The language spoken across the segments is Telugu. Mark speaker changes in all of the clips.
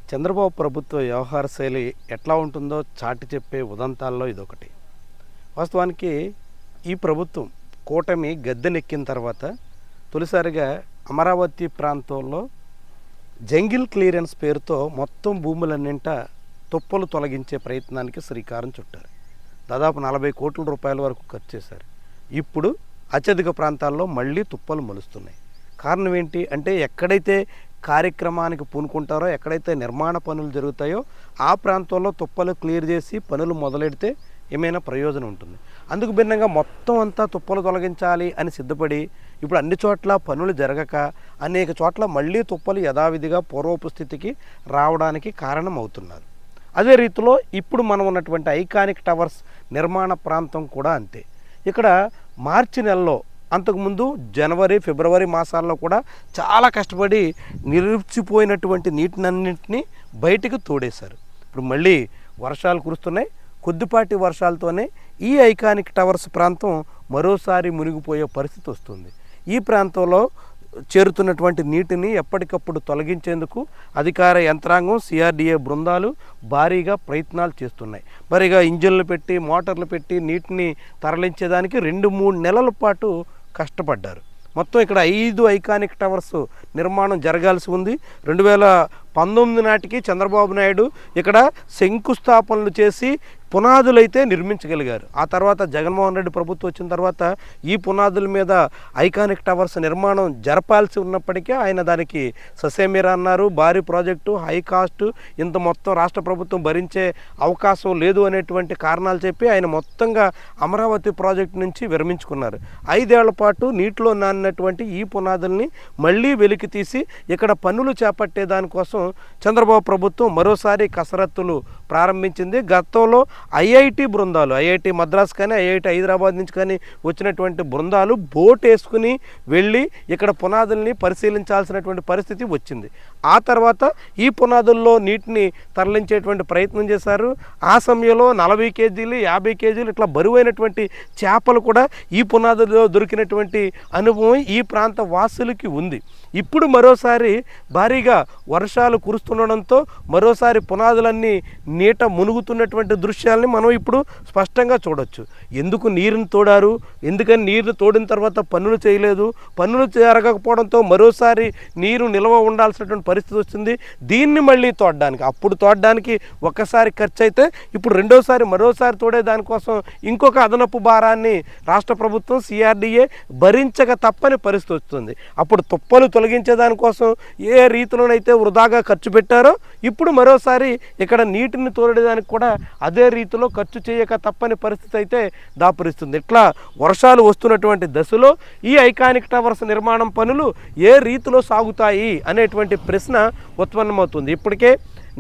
Speaker 1: చంద్రబాబు ప్రభుత్వ వ్యవహార శైలి ఎట్లా ఉంటుందో చాటి చెప్పే ఉదంతాల్లో ఇదొకటి. వాస్తవానికి ఈ ప్రభుత్వం కూటమి గద్దెనెక్కిన తర్వాత తొలిసారిగా అమరావతి ప్రాంతంలో జంగిల్ క్లియరెన్స్ పేరుతో మొత్తం భూములన్నింట తుప్పలు తొలగించే ప్రయత్నానికి శ్రీకారం చుట్టారు. దాదాపు 40 కోట్ల రూపాయల వరకు ఖర్చు చేశారు. ఇప్పుడు అత్యధిక ప్రాంతాల్లో మళ్ళీ తుప్పలు మొలుస్తున్నాయి. కారణం ఏంటి అంటే, ఎక్కడైతే కార్యక్రమానికి పూనుకుంటారో, ఎక్కడైతే నిర్మాణ పనులు జరుగుతాయో ఆ ప్రాంతంలో తుప్పలు క్లియర్ చేసి పనులు మొదలెడితే ఏమైనా ప్రయోజనం ఉంటుంది. అందుకు భిన్నంగా మొత్తం అంతా తుప్పలు తొలగించాలి అని సిద్ధపడి ఇప్పుడు అన్ని చోట్ల పనులు జరగక అనేక చోట్ల మళ్ళీ తుప్పలు యథావిధిగా పూర్వపు స్థితికి రావడానికి కారణం అవుతున్నారు. అదే రీతిలో ఇప్పుడు మనం ఉన్నటువంటి ఐకానిక్ టవర్స్ నిర్మాణ ప్రాంతం కూడా అంతే. ఇక్కడ మార్చి నెలలో, అంతకుముందు జనవరి ఫిబ్రవరి మాసాల్లో కూడా చాలా కష్టపడి నిలిచిపోయినటువంటి నీటినన్నింటినీ బయటికి తోడేశారు. ఇప్పుడు మళ్ళీ వర్షాలు కురుస్తున్నాయి. కొద్దిపాటి వర్షాలతోనే ఈ ఐకానిక్ టవర్స్ ప్రాంతం మరోసారి మునిగిపోయే పరిస్థితి వస్తుంది. ఈ ప్రాంతంలో చేరుతున్నటువంటి నీటిని ఎప్పటికప్పుడు తొలగించేందుకు అధికార యంత్రాంగం, సిఆర్డీఏ బృందాలు భారీగా ప్రయత్నాలు చేస్తున్నాయి. మరిగా ఇంజిన్లు పెట్టి, మోటార్లు పెట్టి నీటిని తరలించేదానికి 2-3 నెలల పాటు కష్టపడ్డారు. మొత్తం ఇక్కడ 5 ఐకానిక్ టవర్స్ నిర్మాణం జరగాల్సి ఉంది. 2019 నాటికి చంద్రబాబు నాయుడు ఇక్కడ శంకుస్థాపనలు చేసి పునాదులైతే నిర్మించగలిగారు. ఆ తర్వాత జగన్మోహన్ రెడ్డి ప్రభుత్వం వచ్చిన తర్వాత ఈ పునాదుల మీద ఐకానిక్ టవర్స్ నిర్మాణం జరపాల్సి ఉన్నప్పటికీ ఆయన దానికి ససేమిరా అన్నారు. భారీ ప్రాజెక్టు, హై కాస్ట్, ఇంత మొత్తం రాష్ట్ర ప్రభుత్వం భరించే అవకాశం లేదు అనేటువంటి కారణాలు చెప్పి ఆయన మొత్తంగా అమరావతి ప్రాజెక్టు నుంచి విరమించుకున్నారు. 5 ఏళ్ల పాటు నీటిలో నానినటువంటి ఈ పునాదుల్ని మళ్ళీ వెలికి తీసి ఇక్కడ పనులు చేపట్టే దానికోసం చంద్రబాబు ప్రభుత్వం మరోసారి కసరత్తులు ప్రారంభించింది. గతంలో ఐఐటి బృందాలు, ఐఐటి మద్రాస్ కానీ ఐఐటి హైదరాబాద్ నుంచి కానీ వచ్చినటువంటి బృందాలు బోట్ వేసుకుని వెళ్ళి ఇక్కడ పునాదుల్ని పరిశీలించాల్సినటువంటి పరిస్థితి వచ్చింది. ఆ తర్వాత ఈ పునాదుల్లో నీటిని తరలించేటువంటి ప్రయత్నం చేశారు. ఆ సమయంలో 40 కేజీలు 50 కేజీలు ఇట్లా బరువైనటువంటి చేపలు కూడా ఈ పునాదుల్లో దొరికినటువంటి అనుభవం ఈ ప్రాంత వాసులకి ఉంది. ఇప్పుడు మరోసారి భారీగా వర్షాలు కురుస్తుండడంతో మరోసారి పునాదులన్నీ నీట మునుగుతున్నటువంటి దృశ్యాలని మనం ఇప్పుడు స్పష్టంగా చూడొచ్చు. ఎందుకు నీరుని తోడారు, ఎందుకని నీరుని తోడిన తర్వాత పనులు చేయలేదు, పనులు జరగకపోవడంతో మరోసారి నీరు నిల్వ ఉండాల్సినటువంటి పరిస్థితి వచ్చింది. దీన్ని మళ్ళీ తోడడానికి, అప్పుడు తోడడానికి ఒక్కసారి ఖర్చు అయితే ఇప్పుడు మరోసారి తోడే దానికోసం ఇంకొక అదనపు భారాన్ని రాష్ట్ర ప్రభుత్వం, సిఆర్డీఏ భరించక తప్పని పరిస్థితి వస్తుంది. అప్పుడు తుప్పలు తొలగించే దానికోసం ఏ రీతిలోనైతే వృధాగా ఖర్చు పెట్టారో ఇప్పుడు మరోసారి ఇక్కడ నీటిని తోడేదానికి కూడా అదే రీతిలో ఖర్చు చేయక తప్పని పరిస్థితి అయితే దాపురిస్తుంది. ఇట్లా వర్షాలు వస్తున్నటువంటి దశలో ఈ ఐకానిక్ టవర్స్ నిర్మాణం పనులు ఏ రీతిలో సాగుతాయి అనేటువంటి ప్రశ్న ఉత్పన్నమవుతుంది. ఇప్పటికే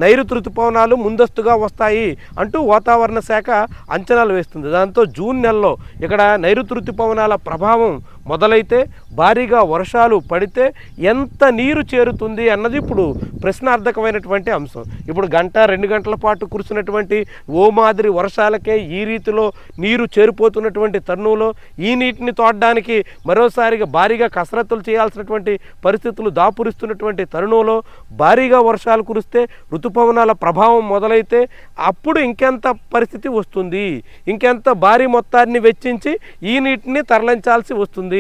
Speaker 1: నైరుతి ఋతుపవనాలు ముందస్తుగా వస్తాయి అంటూ వాతావరణ శాఖ అంచనాలు వేస్తుంది. దాంతో జూన్ నెలలో ఇక్కడ నైరుతి ఋతుపవనాల ప్రభావం మొదలైతే భారీగా వర్షాలు పడితే ఎంత నీరు చేరుతుంది అన్నది ఇప్పుడు ప్రశ్నార్థకమైనటువంటి అంశం. ఇప్పుడు 1-2 గంటల పాటు కురిసినటువంటి ఓ మాదిరి వర్షాలకే ఈ రీతిలో నీరు చేరిపోతున్నటువంటి తరుణంలో ఈ నీటిని తోడడానికి మరోసారిగా భారీగా కసరత్తులు చేయాల్సినటువంటి పరిస్థితులు దాపురిస్తున్నటువంటి తరుణంలో భారీగా వర్షాలు కురిస్తే, ఋతుపవనాల ప్రభావం మొదలైతే అప్పుడు ఇంకెంత పరిస్థితి వస్తుంది, ఇంకెంత భారీ మొత్తాన్ని వెచ్చించి ఈ నీటిని తరలించాల్సి వస్తుంది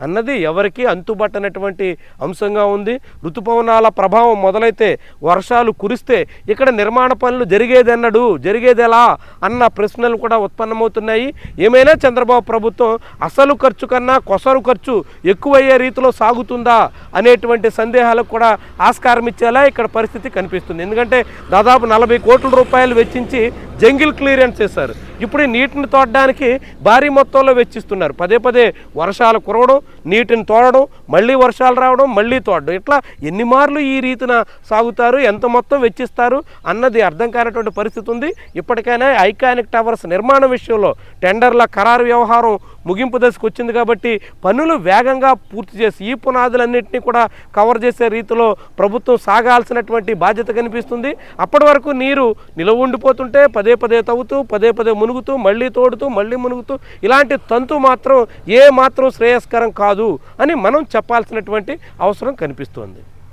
Speaker 1: అన్నది ఎవరికి అంతుబట్టనటువంటి అంశంగా ఉంది. ఋతుపవనాల ప్రభావం మొదలైతే, వర్షాలు కురిస్తే ఇక్కడ నిర్మాణ పనులు జరిగేదెలా అన్న ప్రశ్నలు కూడా ఉత్పన్నమవుతున్నాయి. ఏమైనా చంద్రబాబు ప్రభుత్వం అసలు ఖర్చు కన్నా కొసరు ఖర్చు ఎక్కువయ్యే రీతిలో సాగుతుందా అనేటువంటి సందేహాలకు కూడా ఆస్కారం ఇచ్చేలా ఇక్కడ పరిస్థితి కనిపిస్తుంది. ఎందుకంటే దాదాపు 40 కోట్ల రూపాయలు వెచ్చించి జంగిల్ క్లియరెన్స్ చేశారు. ఇప్పుడు ఈ నీటిని తోడడానికి భారీ మొత్తంలో వెచ్చిస్తున్నారు. పదే వర్షాలు కురవడం, నీటిని తోడడం, మళ్ళీ వర్షాలు రావడం, మళ్ళీ తోడడం, ఇట్లా ఎన్ని మార్లు ఈ రీతిన సాగుతారు, ఎంత మొత్తం వెచ్చిస్తారు అన్నది అర్థం కానటువంటి పరిస్థితి ఉంది. ఇప్పటికైనా ఐకానిక్ టవర్స్ నిర్మాణ విషయంలో టెండర్ల ఖరారు వ్యవహారం ముగింపు దశకు వచ్చింది కాబట్టి పనులు వేగంగా పూర్తి చేసి ఈ పునాదులన్నింటినీ కూడా కవర్ చేసే రీతిలో ప్రభుత్వం సాగాల్సినటువంటి బాధ్యత కనిపిస్తుంది. అప్పటి వరకు నీరు నిలవ ఉండిపోతుంటే పదే తవ్వుతూ మునుగుతూ మళ్ళీ తోడుతూ మళ్ళీ మునుగుతూ ఇలాంటి తంతు మాత్రం శ్రేయస్కరం కాదు అని మనం చెప్పాల్సినటువంటి అవసరం కనిపిస్తోంది.